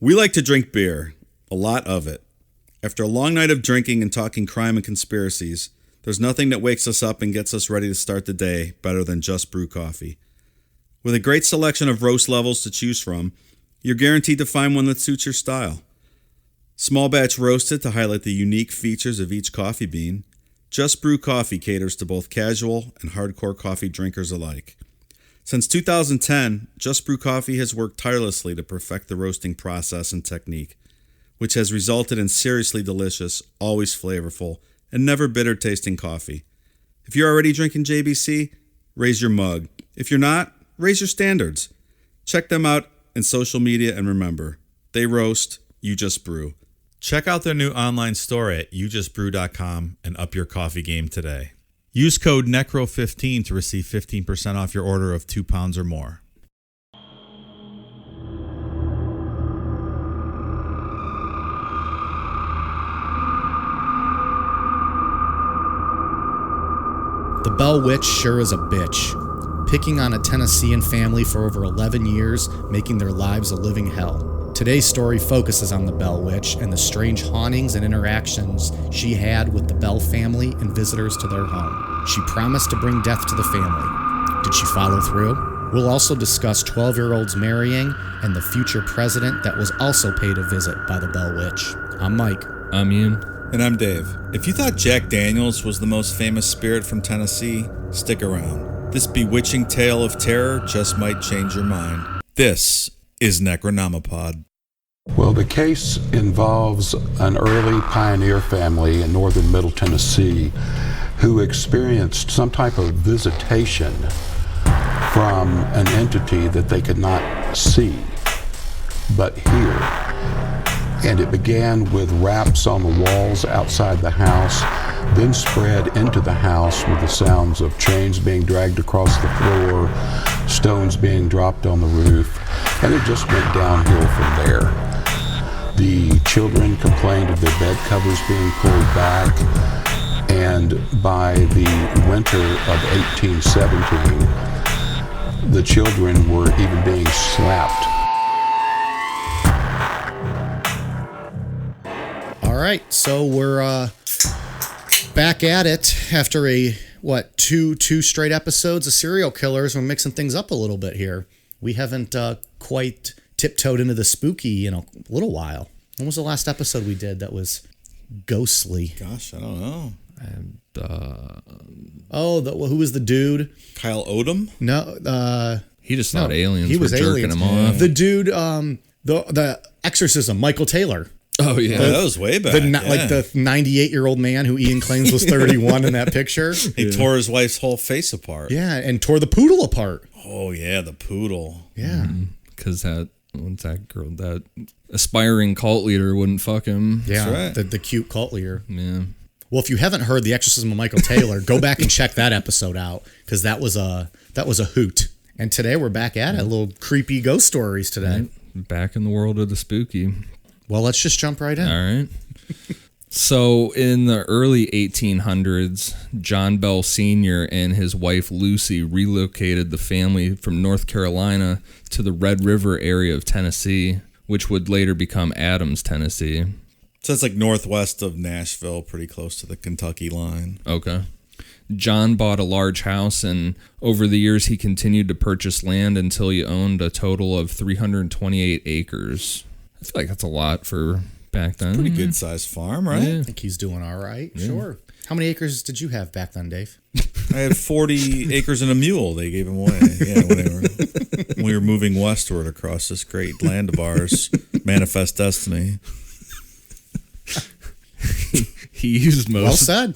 We like to drink beer, a lot of it. After a long night of drinking and talking crime and conspiracies, there's nothing that wakes us up and gets us ready to start the day better than Just Brew coffee. With a great selection of roast levels to choose from, you're guaranteed to find one that suits your style. Small batch roasted to highlight the unique features of each coffee bean, Just Brew coffee caters to both casual and hardcore coffee drinkers alike. Since 2010, Just Brew Coffee has worked tirelessly to perfect the roasting process and technique, which has resulted in seriously delicious, always flavorful, and never bitter tasting coffee. If you're already drinking JBC, raise your mug. If you're not, raise your standards. Check them out in social media and remember, they roast, you just brew. Check out their new online store at youjustbrew.com and up your coffee game today. Use code NECRO15 to receive 15% off your order of 2 pounds or more. The Bell Witch sure is a bitch, picking on a Tennessean family for over 11 years, making their lives a living hell. Today's story focuses on the Bell Witch and the strange hauntings and interactions she had with the Bell family and visitors to their home. She promised to bring death to the family. Did she follow through? We'll also discuss 12-year-olds marrying and the future president that was also paid a visit by the Bell Witch. I'm Mike. I'm Ian. And I'm Dave. If you thought Jack Daniels was the most famous spirit from Tennessee, stick around. This bewitching tale of terror just might change your mind. This is Necronomipod. Well, the case involves an early pioneer family in northern Middle Tennessee who experienced some type of visitation from an entity that they could not see but hear. And it began with raps on the walls outside the house, then spread into the house with the sounds of chains being dragged across the floor, stones being dropped on the roof, and it just went downhill from there. The children complained of their bed covers being pulled back, and by the winter of 1817, the children were even being slapped. All right, so we're back at it after two straight episodes of serial killers. We're mixing things up a little bit here. We haven't quite tiptoed into the spooky in a little while. When was the last episode we did that was ghostly? Gosh, I don't know. Who was the dude? Kyle Odom? No, he just thought aliens were jerking aliens. him off. The dude, the Exorcism, Michael Taylor. Oh yeah, that was way back. Like the 98-year-old man who Ian claims was 31 in that picture. He tore his wife's whole face apart. Yeah, and tore the poodle apart. Oh yeah, the poodle. Yeah, because that girl, that aspiring cult leader wouldn't fuck him. Yeah, that's right. the cute cult leader. Yeah. Well, if you haven't heard The Exorcism of Michael Taylor, go back and check that episode out because that was a hoot. And today we're back at it. A little creepy ghost stories today. Right. Back in the world of the spooky. Well, let's just jump right in. All right. So in the early 1800s, John Bell Sr. and his wife Lucy relocated the family from North Carolina to the Red River area of Tennessee, which would later become Adams, Tennessee. So it's like northwest of Nashville, pretty close to the Kentucky line. Okay. John bought a large house, and over the years he continued to purchase land until he owned a total of 328 acres. I feel like that's a lot for back then. Pretty good sized farm, right? Yeah. I think he's doing all right. Yeah. Sure. How many acres did you have back then, Dave? I had 40 acres and a mule. They gave him away. Yeah, when we were moving westward across this great land of ours, Manifest Destiny. He used most. Well said.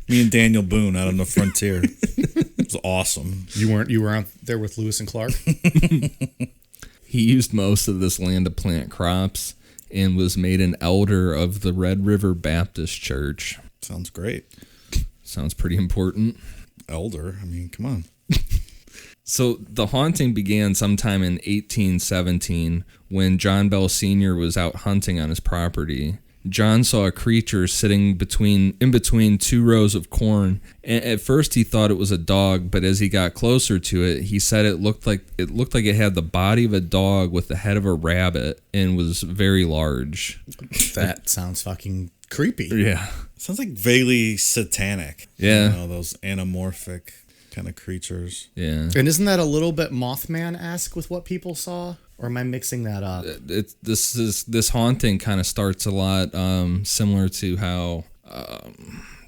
Me and Daniel Boone out on the frontier. It was awesome. You were out there with Lewis and Clark? He used most of this land to plant crops and was made an elder of the Red River Baptist Church. Sounds great. Sounds pretty important. Elder? I mean, come on. So the haunting began sometime in 1817 when John Bell Sr. was out hunting on his property. John saw a creature sitting in between two rows of corn. And at first he thought it was a dog, but as he got closer to it, he said it looked like it had the body of a dog with the head of a rabbit and was very large. That sounds fucking creepy. Yeah. Sounds like vaguely satanic. Yeah. You know, those anamorphic kind of creatures. Yeah. And isn't that a little bit Mothman-esque with what people saw? Or am I mixing that up? This haunting kind of starts a lot similar to how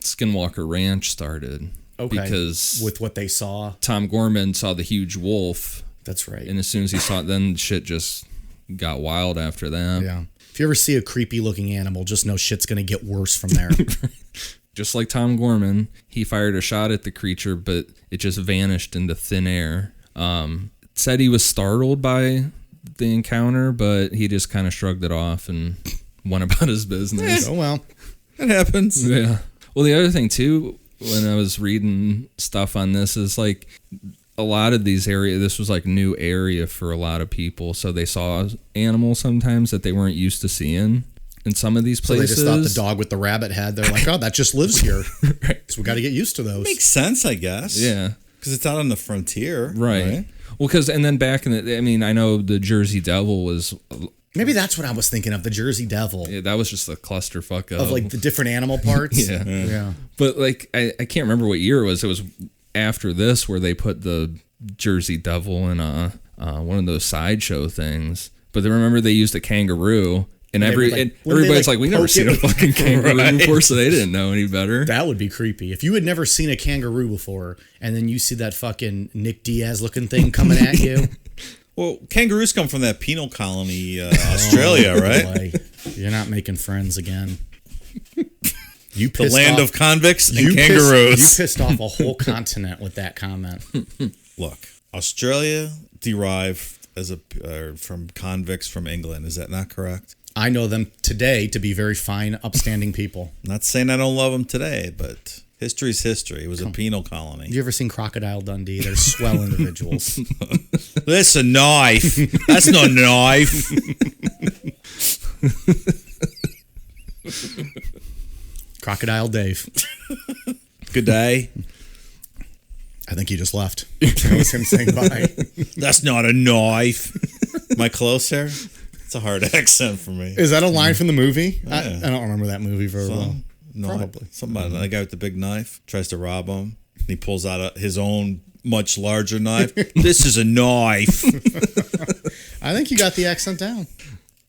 Skinwalker Ranch started. Okay. Because with what they saw. Tom Gorman saw the huge wolf. That's right. And as soon as he saw it, then shit just got wild after that. Yeah. If you ever see a creepy looking animal, just know shit's going to get worse from there. Just like Tom Gorman, he fired a shot at the creature, but it just vanished into thin air. Said he was startled by the encounter, but he just kind of shrugged it off and went about his business. Oh, well. It happens. Yeah. Well, the other thing, too, when I was reading stuff on this is like a lot of these areas, this was like new area for a lot of people. So they saw animals sometimes that they weren't used to seeing in some of these places. So they just thought the dog with the rabbit head, they're like, oh, that just lives here. Right. So we got to get used to those. Makes sense, I guess. Yeah. Because it's out on the frontier. Right. Well, and then back in the, I mean, I know the Jersey Devil was. Maybe that's what I was thinking of, the Jersey Devil. Yeah, that was just a clusterfuck of like the different animal parts. Yeah. But like, I can't remember what year it was. It was after this where they put the Jersey Devil in one of those sideshow things. But then remember they used a kangaroo. And everybody's like, we never seen a fucking kangaroo before, so they didn't know any better. That would be creepy. If you had never seen a kangaroo before, and then you see that fucking Nick Diaz looking thing coming at you. Well, kangaroos come from that penal colony, Australia, right? Boy. You're not making friends again. The land of convicts and kangaroos. You pissed off a whole continent with that comment. Look, Australia derived from convicts from England. Is that not correct? I know them today to be very fine, upstanding people. Not saying I don't love them today, but history's history. It was a penal colony. You ever seen Crocodile Dundee? They're swell individuals. That's a knife. That's not a knife. Crocodile Dave. Good day. I think he just left. That was him saying bye. That's not a knife. Am I close here? It's a hard accent for me. Is that a line from the movie? Yeah. I don't remember that movie very well. No, Probably. Something about that guy with the big knife tries to rob him. And he pulls out his own much larger knife. This is a knife. I think you got the accent down.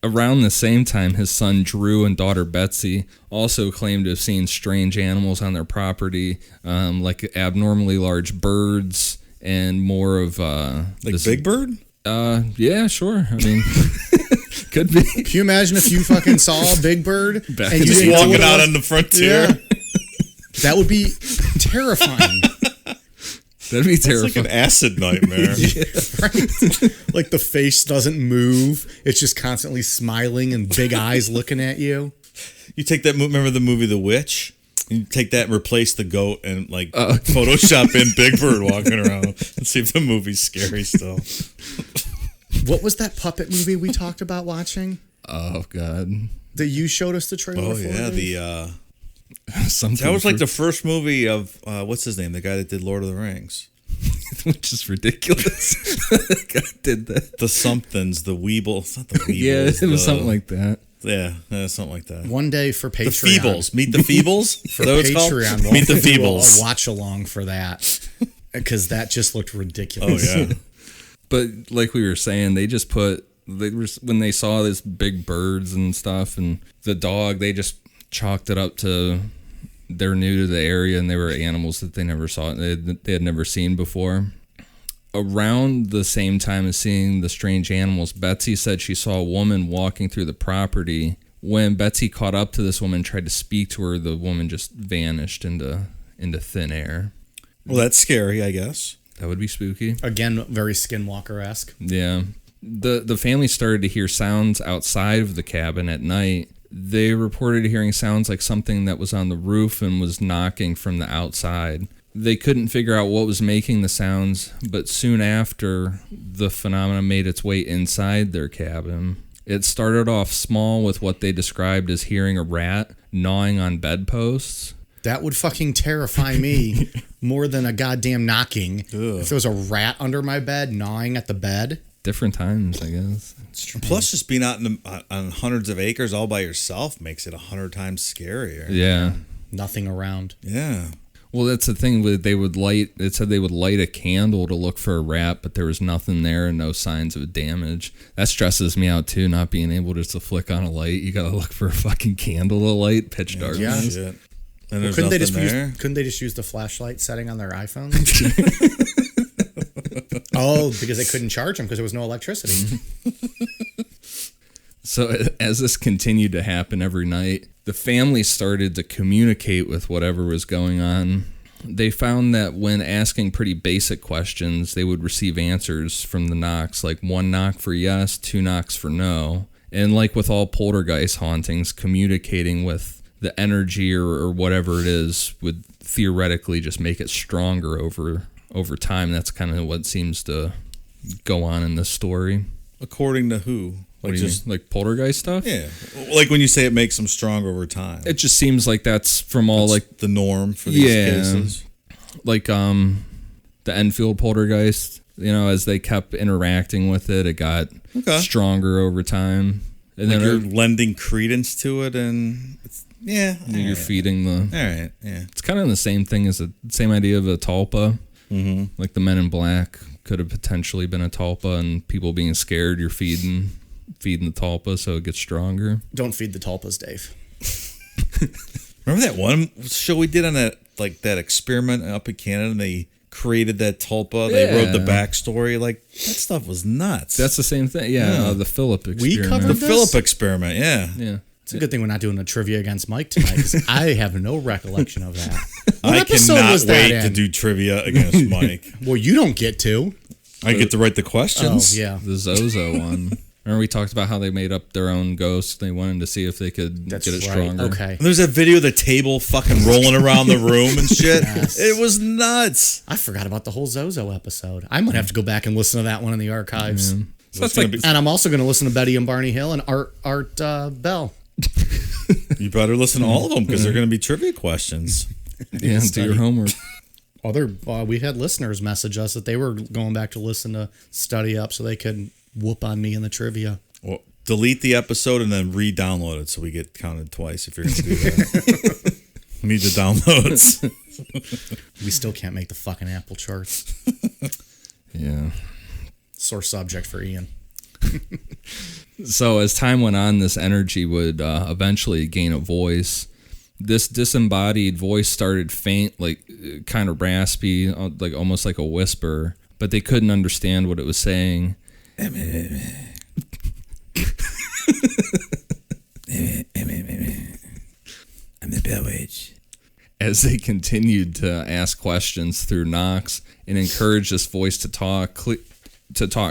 Around the same time, his son Drew and daughter Betsy also claimed to have seen strange animals on their property, like abnormally large birds and more of Big Bird? Yeah, sure. I mean, could be. Can you imagine if you fucking saw a big bird and you just didn't know what walking it out was? on the frontier? Yeah. That would be terrifying. That'd be It's terrifying. like an acid nightmare. Right? Like the face doesn't move. It's just constantly smiling and big eyes looking at you. You take that, remember the movie The Witch? You take that and replace the goat and Photoshop in Big Bird walking around and see if the movie's scary still. What was that puppet movie we talked about watching? Oh, God. That you showed us the trailer Oh, for? yeah. Dave? That was like the first movie of, what's his name? The guy that did Lord of the Rings. Which is ridiculous. God did that. The somethings, the Weeble. It's not the Weebles. Yeah, it was something like that. Yeah, something like that. One day for Patreon. The Feebles. Meet the Feebles? For Patreon, we'll Meet the do Feebles. a watch along for that. Because that just looked ridiculous. Oh, yeah. But like we were saying, they just when they saw this big birds and stuff and the dog, they just chalked it up to they're new to the area and they were animals that they never saw, they had never seen before. Around the same time as seeing the strange animals, Betsy said she saw a woman walking through the property. When Betsy caught up to this woman and tried to speak to her, the woman just vanished into thin air. Well, that's scary, I guess. That would be spooky. Again, very Skinwalker-esque. Yeah. The family started to hear sounds outside of the cabin at night. They reported hearing sounds like something that was on the roof and was knocking from the outside. They couldn't figure out what was making the sounds, but soon after, the phenomenon made its way inside their cabin. It started off small with what they described as hearing a rat gnawing on bedposts. That would fucking terrify me more than a goddamn knocking. If there was a rat under my bed gnawing at the bed. Different times, I guess. Plus, just being out on hundreds of acres all by yourself makes it 100 times scarier. Yeah. Nothing around. Yeah. Well, that's the thing. It said they would light a candle to look for a rat, but there was nothing there and no signs of damage. That stresses me out, too, not being able just to flick on a light. You got to look for a fucking candle to light, pitch darkness. Yeah. Shit. And there's Couldn't nothing they just use the flashlight setting on their iPhones? Oh, because they couldn't charge them because there was no electricity. So as this continued to happen every night, the family started to communicate with whatever was going on. They found that when asking pretty basic questions, they would receive answers from the knocks, like 1 knock for yes, 2 knocks for no. And like with all poltergeist hauntings, communicating with the energy or whatever it is would theoretically just make it stronger over time. That's kind of what seems to go on in this story. According to who? Like just like poltergeist stuff? Yeah. Like when you say it makes them stronger over time. It just seems like that's from all like the norm for these cases. Like the Enfield poltergeist, as they kept interacting with it, it got stronger over time. And like then you're lending credence to it, and you're feeding the. All right, yeah. It's kind of the same thing as the same idea of a tulpa. Mm-hmm. Like the Men in Black could have potentially been a tulpa, and people being scared, you're feeding the tulpa so it gets stronger. Don't feed the tulpas, Dave. Remember that one show we did on that experiment up in Canada, and they created that tulpa. They wrote the backstory. Like, that stuff was nuts. That's the same thing. Yeah, the Philip experiment. We covered the Philip experiment. Yeah. It's a good thing we're not doing a trivia against Mike tonight, because I have no recollection of that. What I episode cannot was that wait to in? do trivia against Mike. Well, you don't get to. I get to write the questions. Oh, yeah. The Zozo one. Remember we talked about how they made up their own ghost? They wanted to see if they could get it stronger. Okay. And there's that video of the table fucking rolling around the room and shit. Yes. It was nuts. I forgot about the whole Zozo episode. I might have to go back and listen to that one in the archives. Yeah. So that's like, And I'm also going to listen to Betty and Barney Hill and Art Bell. You better listen to all of them because they're going to be trivia questions. yeah, do your homework. We had listeners message us that they were going back to listen to Study Up so they could whoop on me in the trivia. Well, delete the episode and then re-download it so we get counted twice if you're going to do that. We need the downloads. We still can't make the fucking Apple charts. Yeah. Sore subject for Ian. So as time went on, this energy would eventually gain a voice. This disembodied voice started faint, like kind of raspy, like almost like a whisper, but they couldn't understand what it was saying. I'm the Bell Witch. As they continued to ask questions through knocks and encourage this voice to talk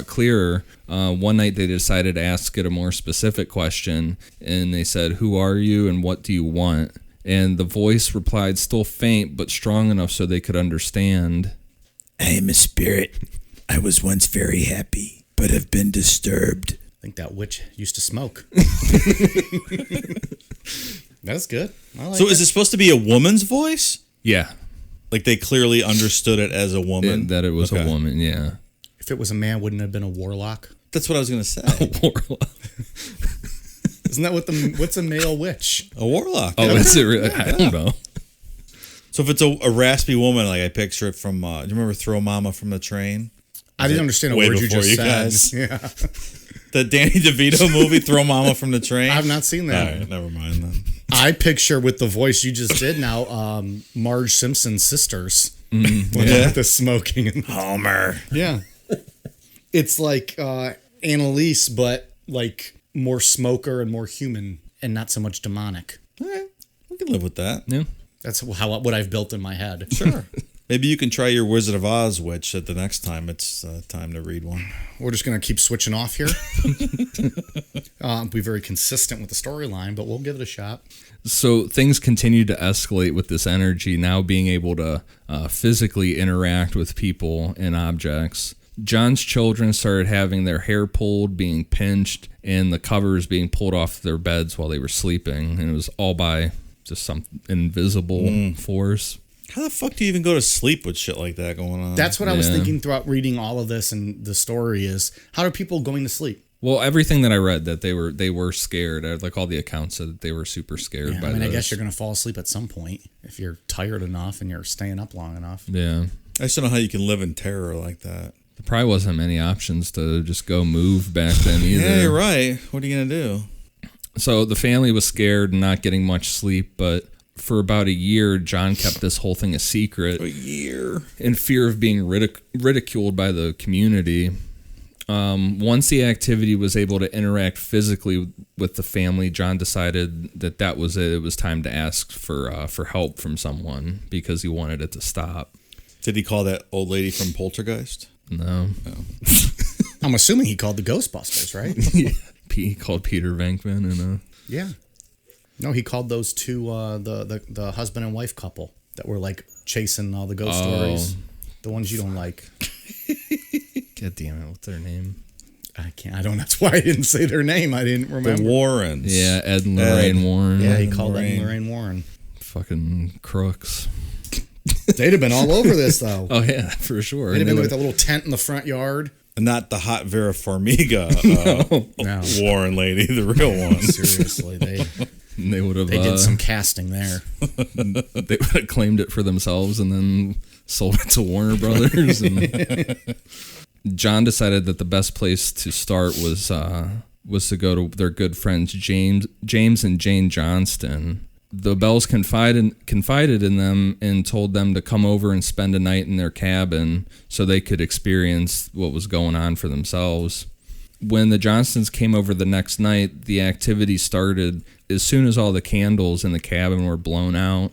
clearer, one night they decided to ask it a more specific question, and they said, "Who are you and what do you want?" And the voice replied, still faint but strong enough so they could understand. I am a spirit. I was once very happy, but have been disturbed. I think that witch used to smoke. That's good. I like So is it supposed to be a woman's voice? Yeah, Like they clearly understood it as a woman? that it was Okay. a woman, yeah. If it was a man, wouldn't it have been a warlock? That's what I was going to say. Warlock. Isn't that what's a male witch? A warlock. Oh, is it really? I don't know. So if it's a raspy woman, like I picture it from, do you remember Throw Mama from the Train? I didn't understand a way word you before just you said. guys. Yeah. The Danny DeVito movie, Throw Mama from the Train? I've not seen All that. right, never mind then. I picture with the voice you just did now, Marge Simpson's sisters. Yeah. With the smoking. And, Homer. yeah. It's like Annalise, but like more smoker and more human and not so much demonic. All right, we can live with that. Yeah. That's what I've built in my head. Sure. Maybe you can try your Wizard of Oz witch at the next time it's time to read one. We're just going to keep switching off here. Be very consistent with the storyline, but we'll give it a shot. So things continue to escalate with this energy, now being able to physically interact with people and objects. John's children started having their hair pulled, being pinched, and the covers being pulled off their beds while they were sleeping. And it was all by just some invisible force. How the fuck do you even go to sleep with shit like that going on? That's what I was thinking throughout reading all of this, and the story is, how are people going to sleep? Well, everything that I read, that they were scared. Like all the accounts said that they were super scared by this. I guess you're going to fall asleep at some point if you're tired enough and you're staying up long enough. Yeah. I just don't know how you can live in terror like that. There probably wasn't many options to just go move back then either. Yeah, you're right. What are you going to do? So the family was scared and not getting much sleep, but for about a year, John kept this whole thing a secret. A year? In fear of being ridiculed by the community. Once the activity was able to interact physically with the family, John decided that was it. It was time to ask for help from someone because he wanted it to stop. Did he call that old lady from Poltergeist? No. I'm assuming he called the Ghostbusters, right? Yeah. He called Peter Venkman and yeah. No, he called those two the husband and wife couple that were like chasing all the ghost stories. The ones you don't like. God damn it, what's their name? I can't. I don't. That's why I didn't say their name. I didn't remember. The Warrens. Yeah, Ed and Lorraine Warren. Yeah, he called Ed and Lorraine Warren. Fucking crooks. They'd have been all over this though. Oh yeah, for sure. They'd have been with a little tent in the front yard. Not the hot Vera Farmiga No. Warren lady, the real one. Seriously, they would have. They did some casting there. They would have claimed it for themselves and then sold it to Warner Brothers. And John decided that the best place to start was to go to their good friends James and Jane Johnston. The Bells confided in them and told them to come over and spend a night in their cabin so they could experience what was going on for themselves. When the Johnstons came over the next night, the activity started as soon as all the candles in the cabin were blown out.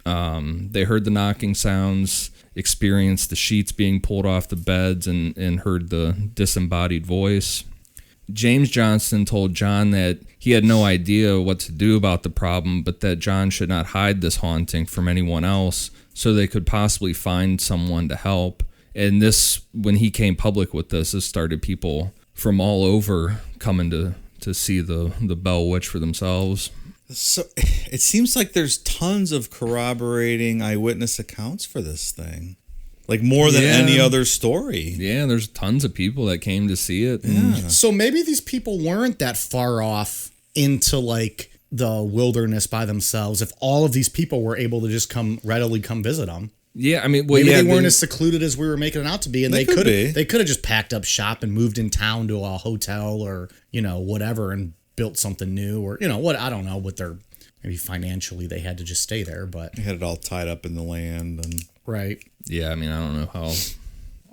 They heard the knocking sounds, experienced the sheets being pulled off the beds, and heard the disembodied voice. James Johnston told John that he had no idea what to do about the problem, but that John should not hide this haunting from anyone else so they could possibly find someone to help. And this, when he came public with this started people from all over coming to see the Bell Witch for themselves. So it seems like there's tons of corroborating eyewitness accounts for this thing. Like more than any other story. Yeah, there's tons of people that came to see it. Yeah. So maybe these people weren't that far off into like the wilderness by themselves. If all of these people were able to just readily come visit them. Yeah, I mean, maybe they weren't as secluded as we were making it out to be, and they could have just packed up shop and moved in town to a hotel or whatever and built something new or what I don't know what their maybe financially they had to just stay there, but they had it all tied up in the land and right. Yeah, I mean, I don't know how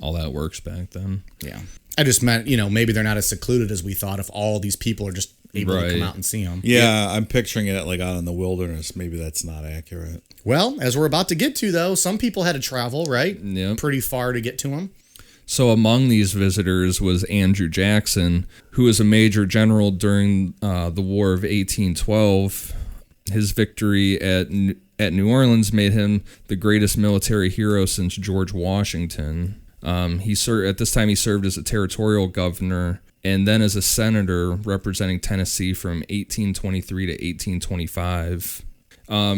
all that works back then. Yeah. I just meant, maybe they're not as secluded as we thought if all these people are just able to come out and see them. Yeah, I'm picturing it like out in the wilderness. Maybe that's not accurate. Well, as we're about to get to, though, some people had to travel, right? Yep. Pretty far to get to them. So among these visitors was Andrew Jackson, who was a major general during the War of 1812. His victory at New Orleans made him the greatest military hero since George Washington. At this time he served as a territorial governor and then as a senator representing Tennessee from 1823 to 1825.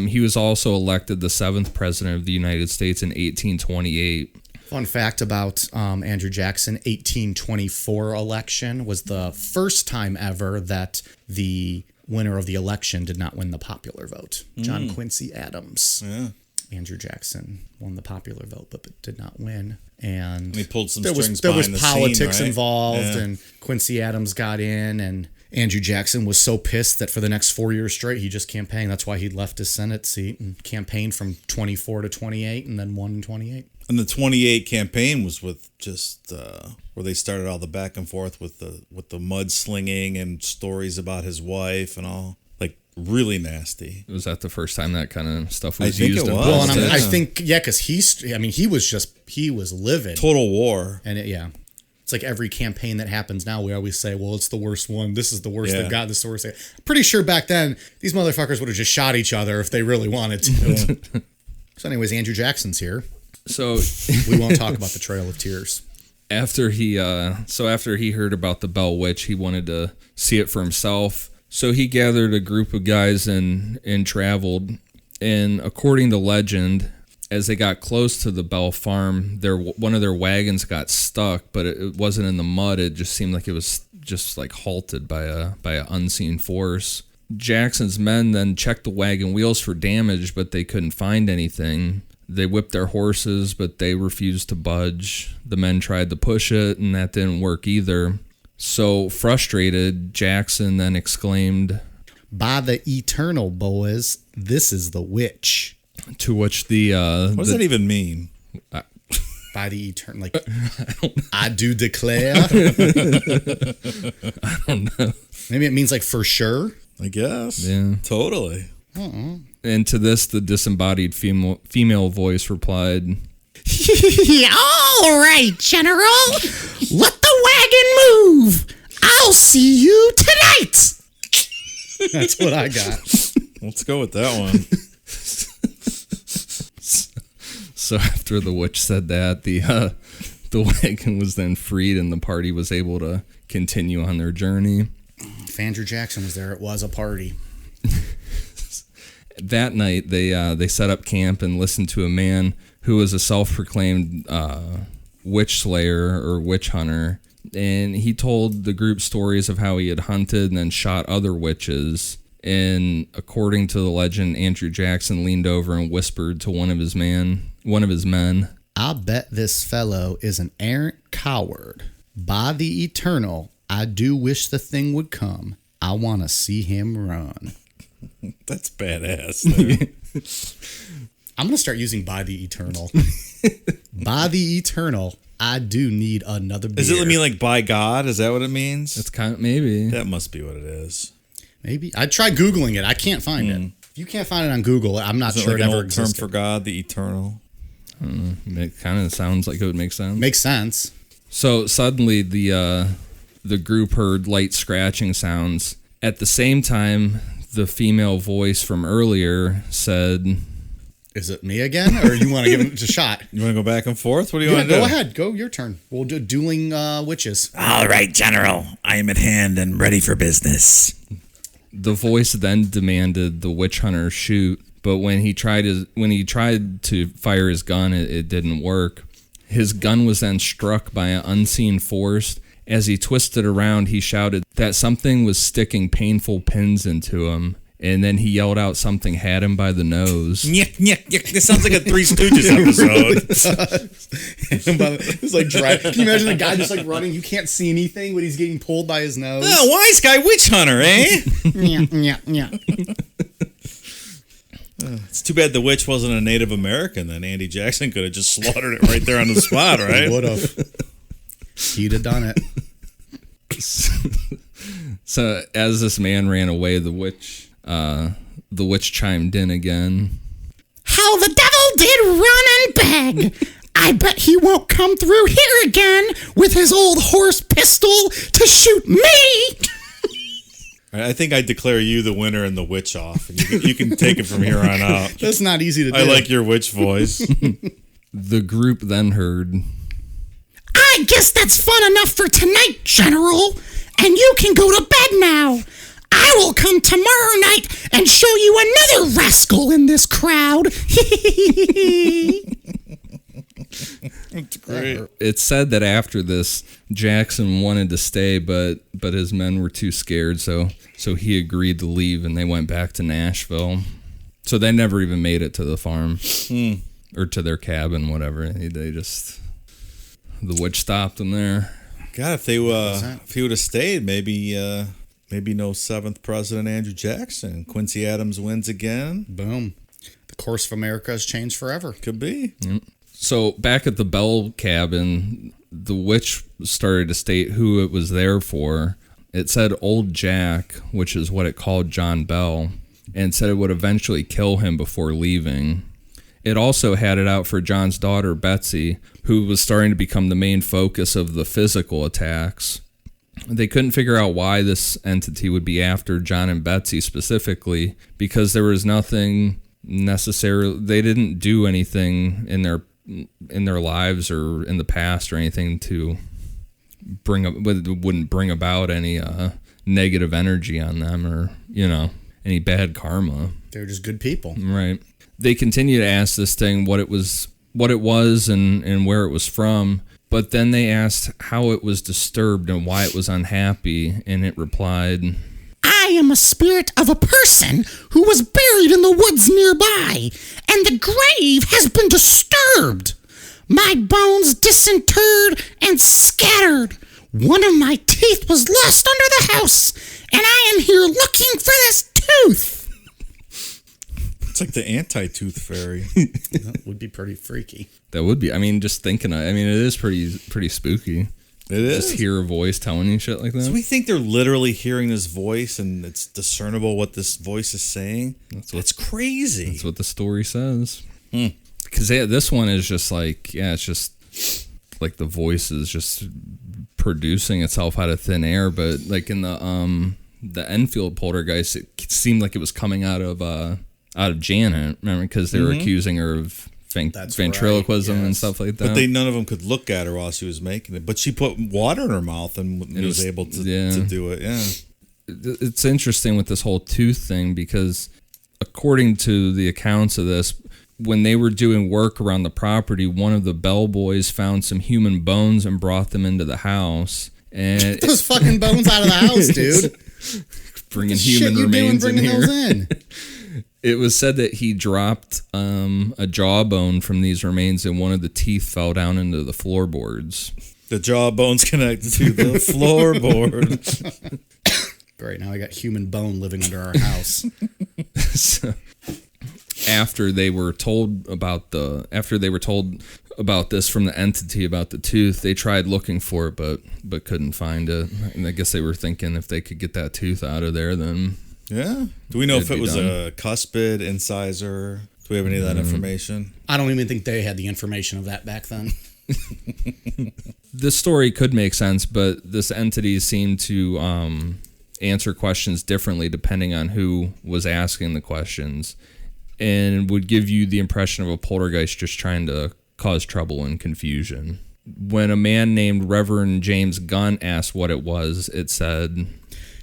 He was also elected the 7th president of the United States in 1828. Fun fact about Andrew Jackson, 1824 election was the first time ever that the winner of the election did not win the popular vote. John Quincy Adams. Yeah. Andrew Jackson won the popular vote, but did not win. And he pulled some there strings was behind the politics scene, right? involved, and Quincy Adams got in, and Andrew Jackson was so pissed that for the next 4 years straight, he just campaigned. That's why he left his Senate seat and campaigned from 24 to 28 and then won in 28. And the 28 campaign was with just where they started all the back and forth with the mudslinging and stories about his wife and all, like really nasty. Was that the first time that kind of stuff was I think used? it was. Well, and Yeah. I think because he was livid. Total war. And it's like every campaign that happens now, we always say, well, it's the worst one. This is the worst Yeah. they've got. This is the worst. Pretty sure back then, these motherfuckers would have just shot each other if they really wanted to. So anyways, Andrew Jackson's here. So We won't talk about the Trail of Tears. After he heard about the Bell Witch, he wanted to see it for himself. So he gathered a group of guys and traveled. And according to legend, as they got close to the Bell farm, one of their wagons got stuck, but it wasn't in the mud. It just seemed like it was just like halted by an unseen force. Jackson's men then checked the wagon wheels for damage, but they couldn't find anything. They whipped their horses, but they refused to budge. The men tried to push it, and that didn't work either. So frustrated, Jackson then exclaimed, "By the eternal, boys, this is the witch." To which the what does that even mean? By the eternal, like I do declare. I don't know. Maybe it means like for sure. I guess. Yeah. Totally. And to this, the disembodied female voice replied, All right, General. Let the wagon move. I'll see you tonight. That's what I got. Let's go with that one. So after the witch said that, the wagon was then freed and the party was able to continue on their journey. If Andrew Jackson was there, it was a party. That night, they set up camp and listened to a man who was a self-proclaimed witch slayer or witch hunter. And he told the group stories of how he had hunted and then shot other witches. And according to the legend, Andrew Jackson leaned over and whispered to one of his men, I bet this fellow is an arrant coward. By the eternal, I do wish the thing would come. I want to see him run. That's badass. I'm going to start using by the eternal. By the eternal, I do need another beer. Does it mean like by God? Is that what it means? it's kind of, maybe. That must be what it is. Maybe. I tried Googling it. I can't find it. If you can't find it on Google, I'm not Is it sure like it an ever old existed. term for God, the eternal? It kind of sounds like it would make sense. Makes sense. So suddenly the group heard light scratching sounds. At the same time, the female voice from earlier said, Is it me again, or you want to give it a shot? You want to go back and forth? What do you want to do? Go ahead. Go, your turn. We'll do dueling witches. All right, General. I am at hand and ready for business. the voice then demanded the witch hunter shoot, but when he tried to fire his gun, it didn't work. His gun was then struck by an unseen force. As he twisted around, he shouted that something was sticking painful pins into him, and then he yelled out something had him by the nose. This sounds like a Three Stooges episode. It's like dry. Can you imagine the guy just like running? You can't see anything, but he's getting pulled by his nose. Oh, wise guy witch hunter, eh? Yeah. It's too bad the witch wasn't a Native American. Then Andy Jackson could have just slaughtered it right there on the spot, right? Would have. He'd have done it. So as this man ran away, the witch chimed in again. How the devil did run and beg. I bet he won't come through here again with his old horse pistol to shoot me. I think I declare you the winner and the witch off. You can take it from here on out. That's not easy to do. I like your witch voice. The group then heard, I guess that's fun enough for tonight, General. And you can go to bed now. I will come tomorrow night and show you another rascal in this crowd. That's great. It's said that after this, Jackson wanted to stay, but his men were too scared, so he agreed to leave, and they went back to Nashville. So they never even made it to the farm or to their cabin, whatever. The witch stopped them there. God, if he would have stayed, maybe no 7th President Andrew Jackson. Quincy Adams wins again. Boom. The course of America has changed forever. Could be. So back at the Bell cabin, the witch started to state who it was there for. It said Old Jack, which is what it called John Bell, and said it would eventually kill him before leaving. It also had it out for John's daughter, Betsy, who was starting to become the main focus of the physical attacks. They couldn't figure out why this entity would be after John and Betsy specifically, because there was nothing necessarily, they didn't do anything in their in their lives or in the past or anything to wouldn't bring about any negative energy on them or, any bad karma. They're just good people. Right. They continue to ask this thing what it was and where it was from, but then they asked how it was disturbed and why it was unhappy, and it replied, I am a spirit of a person who was buried in the woods nearby, and the grave has been disturbed. My bones disinterred and scattered. One of my teeth was lost under the house, and I am here looking for this tooth. It's like the anti-tooth fairy. That would be pretty freaky. That would be. I mean, just thinking. It is pretty spooky. It is. Just hear a voice telling you shit like that. So we think they're literally hearing this voice, and it's discernible what this voice is saying. That's crazy. That's what the story says. Because this one is just like, it's just like the voice is just producing itself out of thin air. But like in the Enfield poltergeist, it seemed like it was coming out of Janet. Remember, because they were accusing her of ventriloquism and stuff like that. But none of them could look at her while she was making it. But she put water in her mouth and was able to do it. Yeah. It's interesting with this whole tooth thing because according to the accounts of this, when they were doing work around the property, one of the bellboys found some human bones and brought them into the house. And those fucking bones out of the house, dude. Bringing human remains in here. Those in? It was said that he dropped a jawbone from these remains and one of the teeth fell down into the floorboards. The jawbone's connected to the floorboard. Right, now I got human bone living under our house. So, after they were told about this from the entity about the tooth, they tried looking for it but couldn't find it. And I guess they were thinking if they could get that tooth out of there, then yeah. Do we know if it was a cuspid, incisor? Do we have any of that information? I don't even think they had the information of that back then. This story could make sense, but this entity seemed to answer questions differently depending on who was asking the questions, and would give you the impression of a poltergeist just trying to cause trouble and confusion. When a man named Reverend James Gunn asked what it was, it said,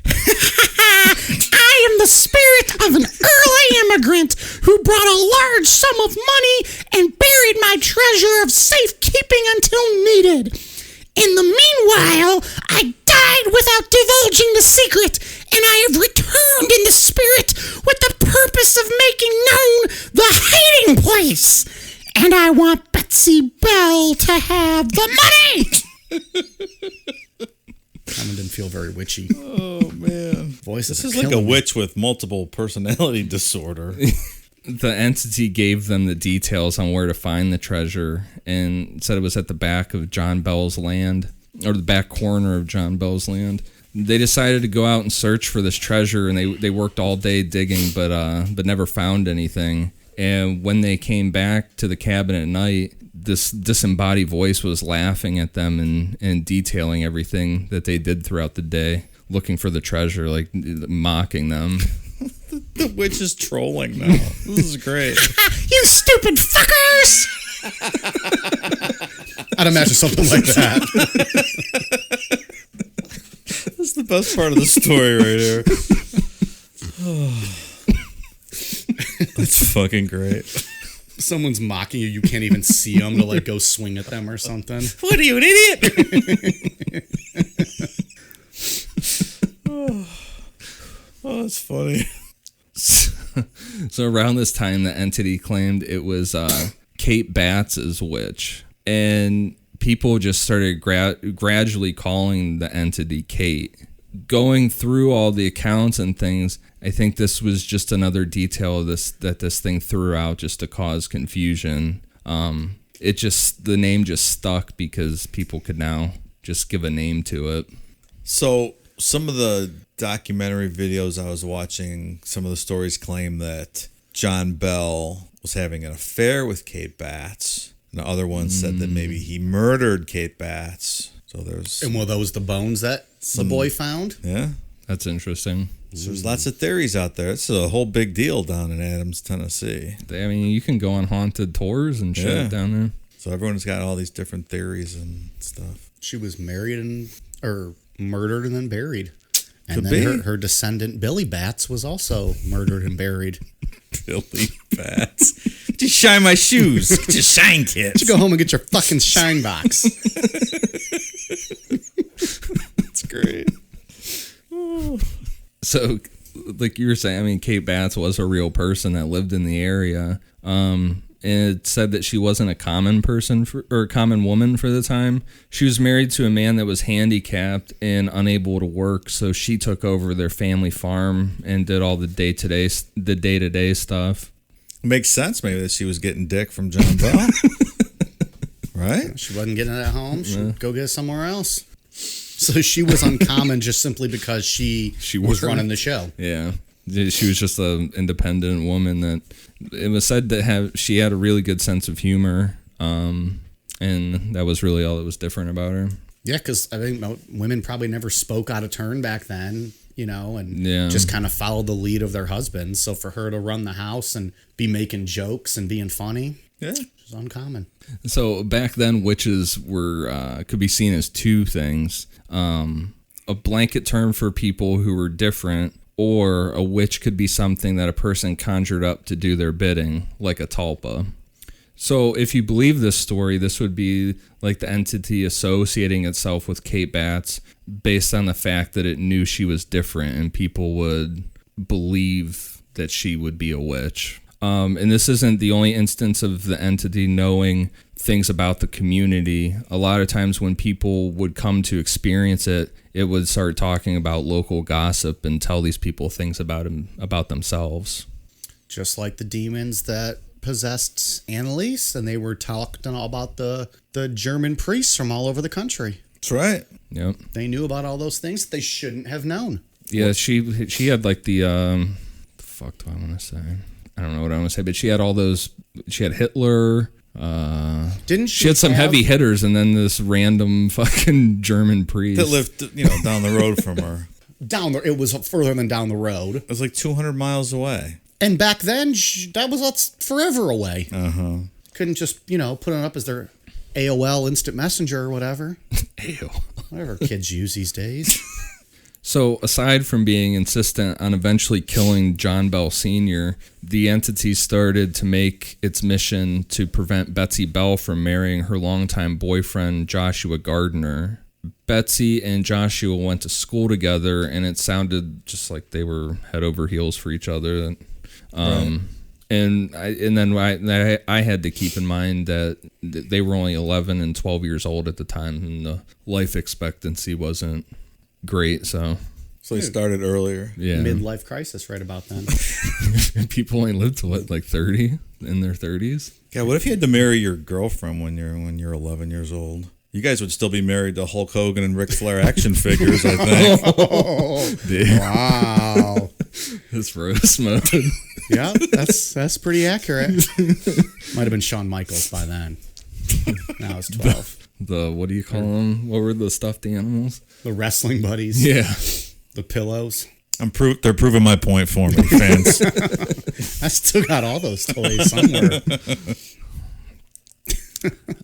I am the spirit of an early immigrant who brought a large sum of money and buried my treasure of safekeeping until needed. In the meanwhile, I died without divulging the secret, and I have returned in the spirit with the purpose of making known the hiding place. And I want Betsy Bell to have the money. That one didn't feel very witchy. Oh, man. Voices This is like a witch with multiple personality disorder. The entity gave them the details on where to find the treasure and said it was at the back of John Bell's land, or the back corner of John Bell's land. They decided to go out and search for this treasure, and they worked all day digging, but never found anything. And when they came back to the cabin at night, this disembodied voice was laughing at them and detailing everything that they did throughout the day, looking for the treasure, like mocking them. The witch is trolling now. This is great. You stupid fuckers! I'd imagine something like that. That's the best part of the story right here. That's fucking great. Someone's mocking you. You can't even see them to go swing at them or something. What are you, an idiot? Oh, that's funny. So around this time, the entity claimed it was Kate Batts' witch, and people just started gradually calling the entity Kate. Going through all the accounts and things, I think this was just another detail of this thing threw out just to cause confusion. The name just stuck because people could now just give a name to it. So some of the documentary videos I was watching, some of the stories claim that John Bell was having an affair with Kate Batts. And the other one said that maybe he murdered Kate Batts. So there's... And were those the bones that the boy found? Yeah. That's interesting. So there's lots of theories out there. It's a whole big deal down in Adams, Tennessee. I mean, you can go on haunted tours and shit down there. So everyone's got all these different theories and stuff. She was married or murdered and then buried. And Could then be. her descendant, Billy Bats, was also murdered and buried. Billy Bats. Just shine my shoes. Get your shine kits. You go home and get your fucking shine box. That's great. So, like you were saying, I mean, Kate Batts was a real person that lived in the area. And it said that she wasn't a common person or a common woman for the time. She was married to a man that was handicapped and unable to work, so she took over their family farm and did all the day-to-day stuff. Makes sense, maybe, that she was getting dick from John Bell. Right? She wasn't getting it at home. She'd go get it somewhere else. So she was uncommon just simply because she was running the show. Yeah. She was just an independent woman that it was said that she had a really good sense of humor, and that was really all that was different about her. Yeah, because I think women probably never spoke out of turn back then, and Yeah. just kind of followed the lead of their husbands. So for her to run the house and be making jokes and being funny, Yeah. was uncommon. So back then, witches were could be seen as two things: a blanket term for people who were different, or a witch could be something that a person conjured up to do their bidding, like a tulpa. So if you believe this story, this would be like the entity associating itself with Kate Batts based on the fact that it knew she was different and people would believe that she would be a witch. And this isn't the only instance of the entity knowing things about the community. A lot of times when people would come to experience it, it would start talking about local gossip and tell these people things about themselves. Just like the demons that possessed Annalise, and they were talking all about the German priests from all over the country. That's right. Yep. They knew about all those things that they shouldn't have known. Yeah, she had like the fuck do I want to say? I don't know what I want to say, but she had all those. She had Hitler. Didn't She had some heavy hitters, and then this random fucking German priest That lived, down the road from her. It was further than down the road. It was like 200 miles away. And back then, that was forever away. Uh-huh. Couldn't just, put it up as their AOL Instant Messenger or whatever. Ew. Whatever kids use these days. So, aside from being insistent on eventually killing John Bell Sr., the entity started to make its mission to prevent Betsy Bell from marrying her longtime boyfriend, Joshua Gardner. Betsy and Joshua went to school together, and it sounded just like they were head over heels for each other. Right. And then I had to keep in mind that they were only 11 and 12 years old at the time, and the life expectancy wasn't great. So they started earlier. yeah, Midlife crisis right about then. people only live to what, like 30 in their 30s. Yeah, what if you had to marry your girlfriend when you're 11 years old? You guys would still be married to Hulk Hogan and Ric Flair action figures, I think. Dude, Wow. it's roast mode. Yeah, that's pretty accurate. Might have been Shawn Michaels by then. Now it's 12. The what do you call them? What were the stuffed animals? The wrestling buddies. Yeah. The pillows. They're proving my point for me, fans. I still got all those toys somewhere.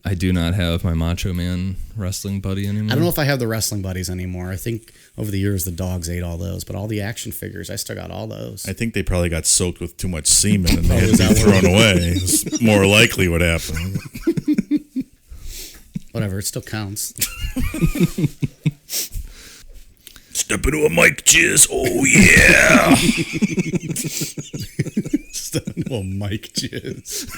I do not have my Macho Man wrestling buddy anymore. I don't know if I have the wrestling buddies anymore. I think over the years the dogs ate all those, but all the action figures, I still got all those. I think they probably got soaked with too much semen and they had is to be that what thrown away. It's more likely what happened. Whatever, it still counts. Step into a mic jizz. Oh, yeah. Well, Mike jizz.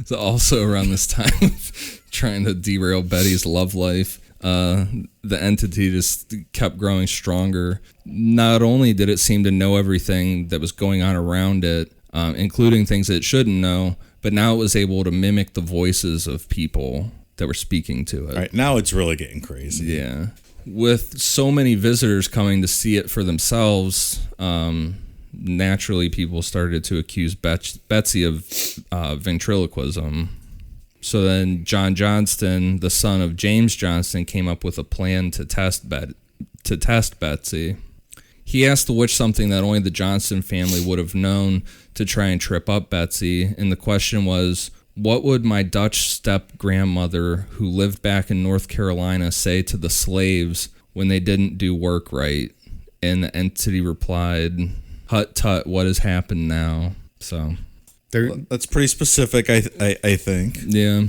So also around this time of trying to derail Betty's love life, the entity just kept growing stronger. Not only did it seem to know everything that was going on around it, including things it shouldn't know, but now it was able to mimic the voices of people that were speaking to it. All right, now it's really getting crazy. Yeah. With so many visitors coming to see it for themselves, naturally people started to accuse Betsy of ventriloquism. So then John Johnston, the son of James Johnston, came up with a plan to test Betsy. He asked the witch something that only the Johnson family would have known to try and trip up Betsy, and the question was, what would my Dutch step-grandmother, who lived back in North Carolina, say to the slaves when they didn't do work right? And the entity replied, "Hut tut, what has happened now?" So that's pretty specific, I think. Yeah.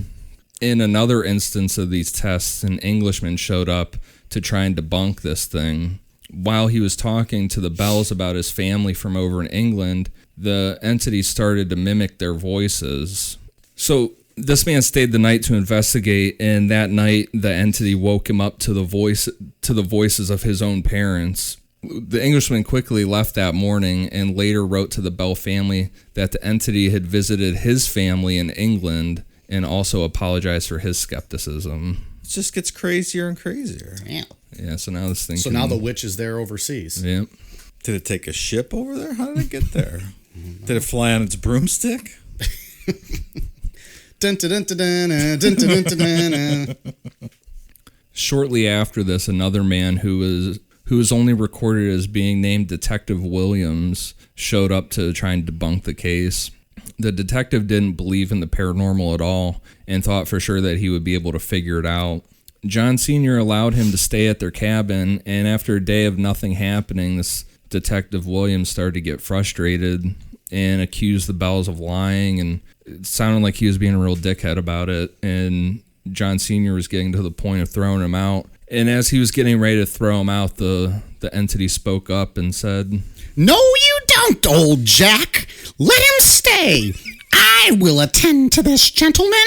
In another instance of these tests, an Englishman showed up to try and debunk this thing. While he was talking to the Bells about his family from over in England, the entity started to mimic their voices. So this man stayed the night to investigate, and that night the entity woke him up to the voices of his own parents. The Englishman quickly left that morning and later wrote to the Bell family that the entity had visited his family in England and also apologized for his skepticism. It just gets crazier and crazier. Yeah. Yeah, so now this thing. So now the witch is there overseas. Yeah. Did it take a ship over there? How did it get there? Did it fly on its broomstick? Dun, dun, dun, dun, dun, dun, dun, dun, dun. Shortly after this, another man who was only recorded as being named Detective Williams showed up to try and debunk the case. The detective didn't believe in the paranormal at all and thought for sure that he would be able to figure it out. John Sr. allowed him to stay at their cabin, and after a day of nothing happening, this Detective Williams started to get frustrated and accused the Bells of lying, and it sounded like he was being a real dickhead about it, and John Sr. was getting to the point of throwing him out. And as he was getting ready to throw him out, the entity spoke up and said, "No, you don't, old Jack. Let him stay. I will attend to this gentleman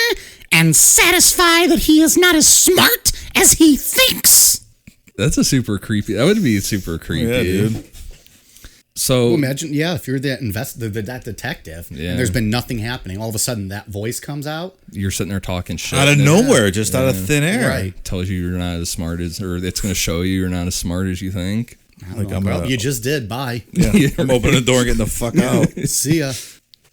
and satisfy that he is not as smart as he thinks." That's a super creepy. That would be super creepy. Yeah, dude. So Well, imagine, if you're that that detective, Yeah. and there's been nothing happening, all of a sudden that voice comes out. you're sitting there talking shit. Out of and it nowhere, just out of thin air. Right. tells you you're not as smart as, or it's going to show you you're not as smart as you think. Like Well, you just did. Bye. Yeah, I'm opening the door and getting the fuck out. See ya.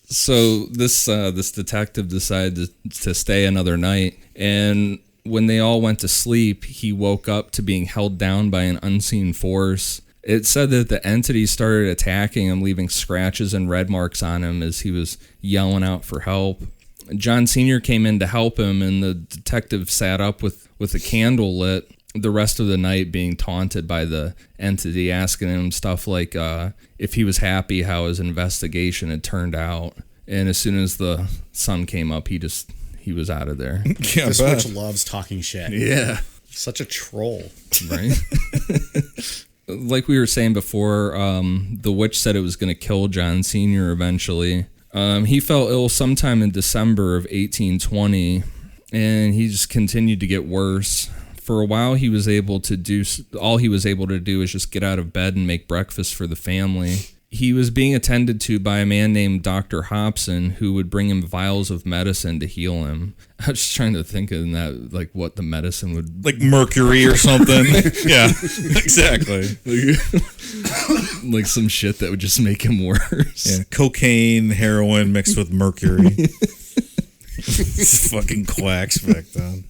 So this detective decided to stay another night, and when they all went to sleep, he woke up to being held down by an unseen force. It said that the entity started attacking him, leaving scratches and red marks on him as he was yelling out for help. John Sr. came in to help him, and the detective sat up with a candle lit the rest of the night, being taunted by the entity, asking him stuff like if he was happy how his investigation had turned out. And as soon as the sun came up, he was out of there. Yeah, This bet. witch loves talking shit. Yeah. Such a troll. Right? Like we were saying before, the witch said it was going to kill John Sr. eventually. He fell ill sometime in December of 1820, and he just continued to get worse. For a while, all he was able to do is just get out of bed and make breakfast for the family. He was being attended to by a man named Dr. Hobson, who would bring him vials of medicine to heal him. I was just trying to think of that, like what the medicine would... Like mercury or something. Yeah, exactly. like some shit that would just make him worse. Yeah, cocaine, heroin mixed with mercury. Fucking quacks back then.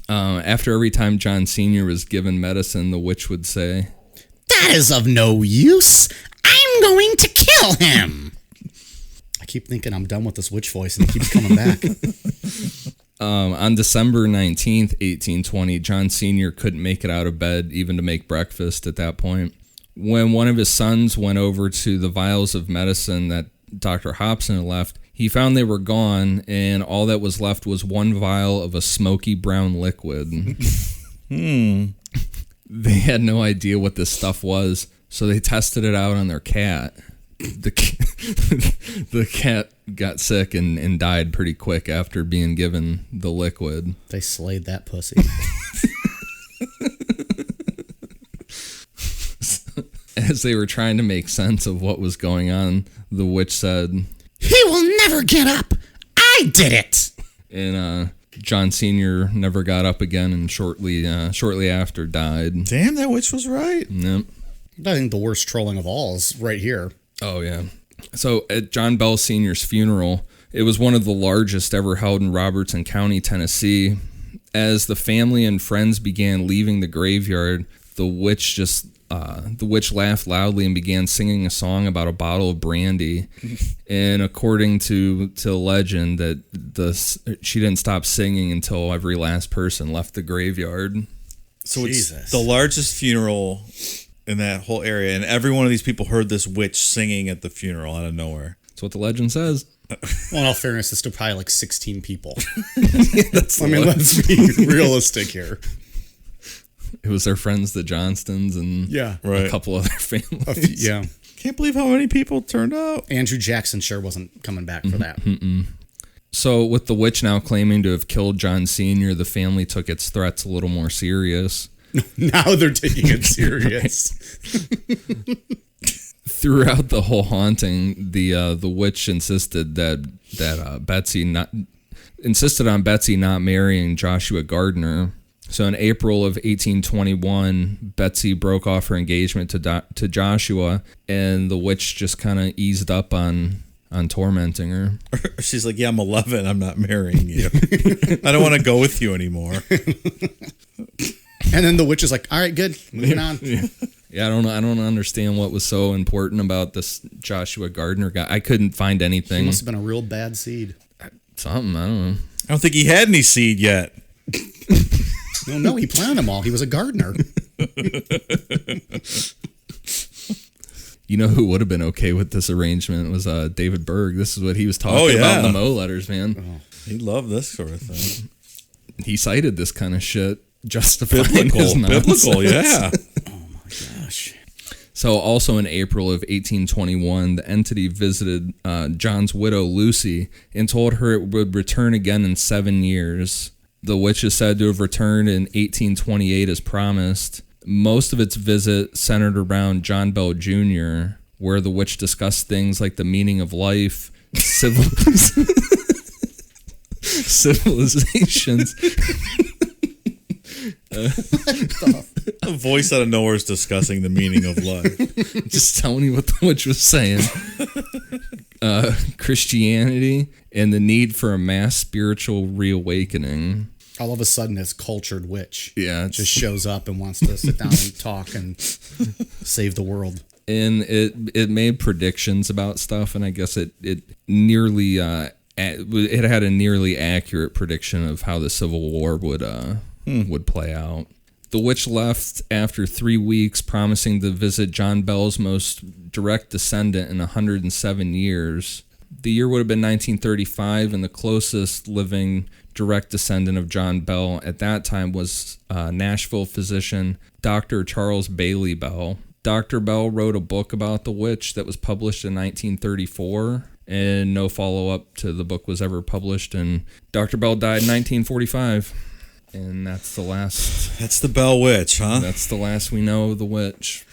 After every time John Sr. was given medicine, the witch would say, "That is of no use. I'm going to kill him." I keep thinking I'm done with this witch voice, and it keeps coming back. on December 19th, 1820, John Sr. couldn't make it out of bed even to make breakfast at that point. When one of his sons went over to the vials of medicine that Dr. Hobson had left, he found they were gone, and all that was left was one vial of a smoky brown liquid. They had no idea what this stuff was, so they tested it out on their cat. The cat got sick and died pretty quick after being given the liquid. They slayed that pussy. As they were trying to make sense of what was going on, the witch said, "He will never get up. I did it." and John Sr. never got up again, and shortly after died. Damn, that witch was right. Yep. I think the worst trolling of all is right here. Oh, yeah. So at John Bell Sr.'s funeral, it was one of the largest ever held in Robertson County, Tennessee. As the family and friends began leaving the graveyard, the witch just The witch laughed loudly and began singing a song about a bottle of brandy. And according to legend, that she didn't stop singing until every last person left the graveyard. So Jesus. it's the largest funeral in that whole area, and every one of these people heard this witch singing at the funeral out of nowhere. That's what the legend says. Well, in all fairness, it's still probably like 16 people. That's I mean, let's be realistic here. It was their friends, the Johnstons, and a couple other families. Yeah. Can't believe how many people turned out. Andrew Jackson sure wasn't coming back for that. So with the witch now claiming to have killed John Sr., the family took its threats a little more serious. Now they're taking it serious. Throughout the whole haunting, the witch insisted on Betsy not marrying Joshua Gardner. So in April of 1821, Betsy broke off her engagement to Joshua, and the witch just kind of eased up on tormenting her. She's like, yeah, I'm 11. I'm not marrying you. I don't want to go with you anymore. And then the witch is like, all right, good. Moving on. Yeah, I don't know. I don't understand what was so important about this Joshua Gardner guy. I couldn't find anything. He must have been a real bad seed. Something, I don't know. I don't think he had any seed yet. No, he planted them all. He was a gardener. You know who would have been okay with this arrangement was David Berg. This is what he was talking about in the Mo letters, man. Oh, he loved this sort of thing. He cited this kind of shit, justifying his nonsense. Biblical, yeah. Oh my gosh. So also in April of 1821, the entity visited John's widow, Lucy, and told her it would return again in 7 years. The witch is said to have returned in 1828 as promised. Most of its visit centered around John Bell Jr., where the witch discussed things like the meaning of life, civilizations. A voice out of nowhere is discussing the meaning of life. Just telling you what the witch was saying. Christianity and the need for a mass spiritual reawakening. All of a sudden, this cultured witch just it's- shows up and wants to sit down and talk and save the world. And it made predictions about stuff, and I guess it nearly it had a nearly accurate prediction of how the Civil War would play out. The witch left after 3 weeks, promising to visit John Bell's most direct descendant in 107 years. The year would have been 1935, and the closest living direct descendant of John Bell at that time was Nashville physician Dr. Charles Bailey Bell. Dr. Bell wrote a book about the witch that was published in 1934, and no follow-up to the book was ever published, and Dr. Bell died in 1945. And that's the last. That's the Bell Witch, huh? That's the last we know of the witch.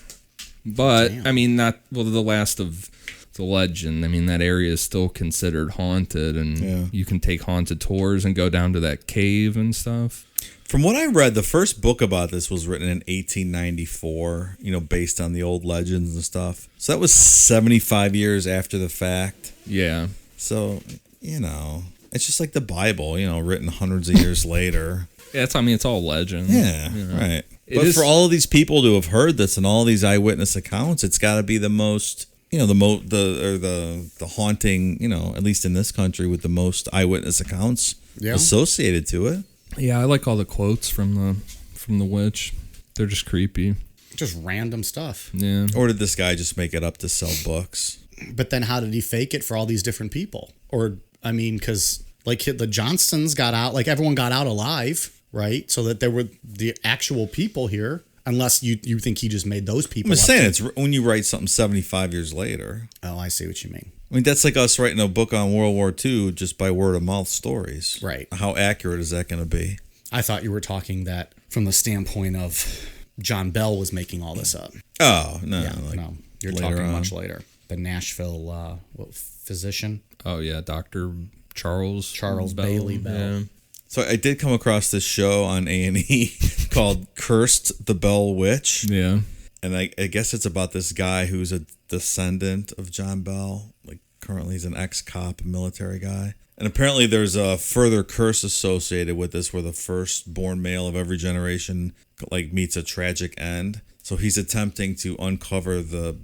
But, I mean, the last of the legend. I mean, that area is still considered haunted, and you can take haunted tours and go down to that cave and stuff. From what I read, the first book about this was written in 1894, based on the old legends and stuff. So that was 75 years after the fact. Yeah. So, it's just like the Bible, written hundreds of years later. Yeah, it's all legend. Yeah, right. But for all of these people to have heard this and all these eyewitness accounts, it's got to be the most, the haunting, at least in this country, with the most eyewitness accounts associated to it. Yeah, I like all the quotes from the witch. They're just creepy. Just random stuff. Yeah. Or did this guy just make it up to sell books? But then how did he fake it for all these different people? Or, I mean, because like the Johnstons got out, like everyone got out alive, right? So that there were the actual people here, unless you think he just made those people I'm just up. saying, it's when you write something 75 years later. Oh, I see what you mean. I mean, that's like us writing a book on World War II just by word of mouth stories. Right. How accurate is that going to be? I thought you were talking that from the standpoint of John Bell was making all this up. Oh, no. Yeah, like no. You're later talking on. much later. The Nashville physician. Oh, yeah, Dr. Charles Bailey Bell. Yeah. So I did come across this show on A&E called Cursed the Bell Witch. Yeah. And I guess it's about this guy who's a descendant of John Bell. Like, currently he's an ex-cop, military guy. And apparently there's a further curse associated with this where the firstborn male of every generation, like, meets a tragic end. So he's attempting to uncover the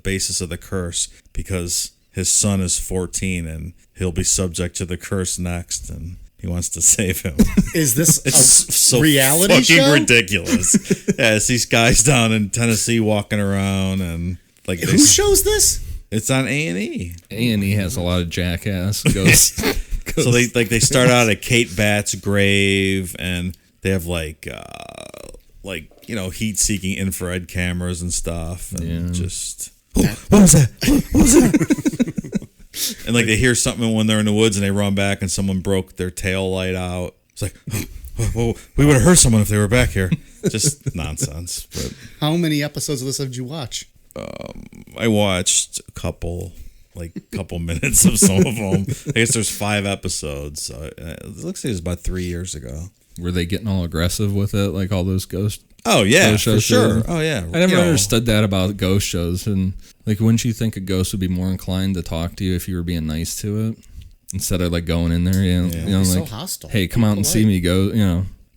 basis of the curse because his son is 14 and he'll be subject to the curse next, and he wants to save him. Is this It's so reality fucking show? ridiculous. Yeah, it's these guys down in Tennessee walking around and like Who shows this? it's on A&E. A&E has a lot of jackass ghosts. So they start out at Kate Batt's grave, and they have like heat-seeking infrared cameras and stuff, and just what was that? What was that? And like they hear something when they're in the woods, and they run back, and someone broke their tail light out. It's like, oh, we would have heard someone if they were back here. Just nonsense. But How many episodes of this did you watch? I watched a couple minutes of some of them. I guess there's 5 episodes. So it looks like it was about 3 years ago. Were they getting all aggressive with it, like all those ghost? Oh yeah, Ghost for shows sure. do? Oh yeah. I never understood that about ghost shows, and like, wouldn't you think a ghost would be more inclined to talk to you if you were being nice to it instead of like going in there? Like, like, so hostile. hey, come out and see me, go.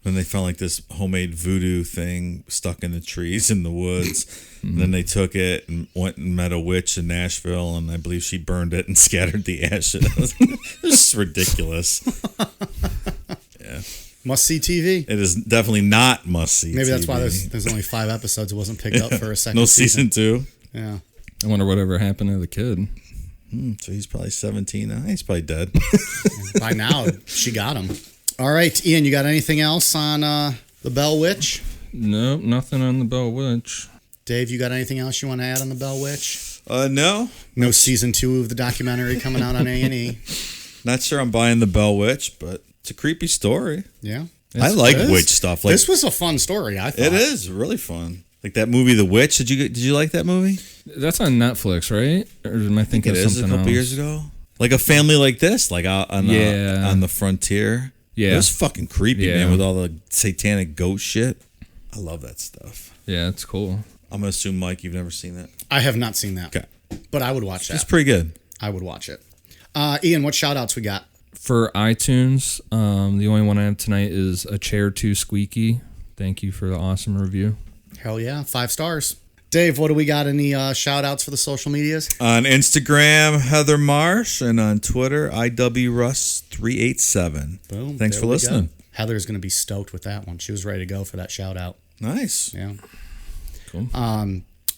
When they found like this homemade voodoo thing stuck in the trees in the woods, and then they took it and went and met a witch in Nashville, and I believe she burned it and scattered the ashes. It's ridiculous. Yeah. Must see TV. It is definitely not must see. Maybe that's TV. why there's only 5 episodes. It wasn't picked up for a second. No season 2. Yeah. I wonder whatever happened to the kid. So he's probably 17 now. He's probably dead. By now, she got him. All right, Ian, you got anything else on the Bell Witch? Nope, nothing on the Bell Witch. Dave, you got anything else you want to add on the Bell Witch? No. No season 2 of the documentary coming out on A&E. Not sure I'm buying the Bell Witch, but it's a creepy story. Yeah. I like It is. witch stuff. Like This was a fun story, I thought. it is really fun. Like that movie, The Witch. Did you like that movie? That's on Netflix, right? Or am I thinking It of is something a couple else? years ago. Like a family like this, like out on the frontier. Yeah. It was fucking creepy, Yeah. man, with all the satanic ghost shit. I love that stuff. Yeah, it's cool. I'm gonna assume, Mike, you've never seen that. I have not seen that. Okay. But I would watch that. It's pretty good. I would watch it. Ian, what shout outs we got? For iTunes, the only one I have tonight is A Chair Too Squeaky. Thank you for the awesome review. Hell yeah, 5 stars. Dave, what do we got? Any shout outs for the social medias? On Instagram, Heather Marsh, and on Twitter, IWRuss387. Boom. Thanks there for we listening. go. Heather's going to be stoked with that one. She was ready to go for that shout out. Nice. Yeah. Cool.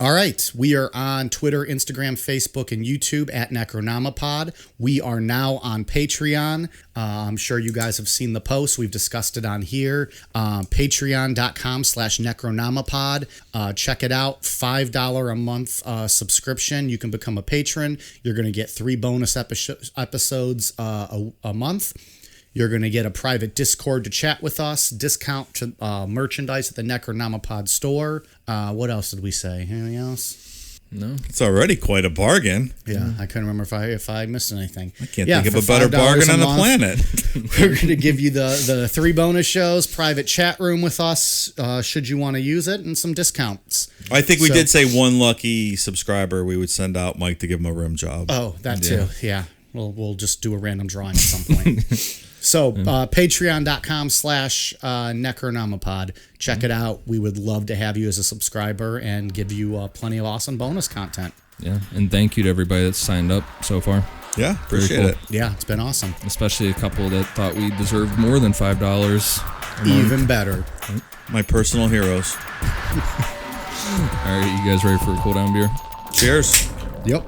All right. We are on Twitter, Instagram, Facebook, and YouTube at Necronomipod. We are now on Patreon. I'm sure you guys have seen the posts. We've discussed it on here. Patreon.com/Necronomipod. Check it out. $5 a month subscription. You can become a patron. You're going to get 3 bonus episodes a month. You're going to get a private Discord to chat with us, discount to merchandise at the Necronomipod store. What else did we say? Anything else? No. It's already quite a bargain. Yeah, I couldn't remember if I missed anything. I can't think of a better $5 bargain on the month, planet. We're going to give you the 3 bonus shows, private chat room with us, should you want to use it, and some discounts. I think we So- did say one lucky subscriber we would send out Mike to give him a rim job. Oh, that too. Yeah. We'll just do a random drawing at some point. So, patreon.com/Necronomipod. Check it out. We would love to have you as a subscriber and give you plenty of awesome bonus content. Yeah, and thank you to everybody that's signed up so far. Yeah, appreciate cool. it. Yeah, it's been awesome. Especially a couple that thought we deserved more than $5. Even better. My personal heroes. All right, you guys ready for a cool down beer? Cheers. Yep.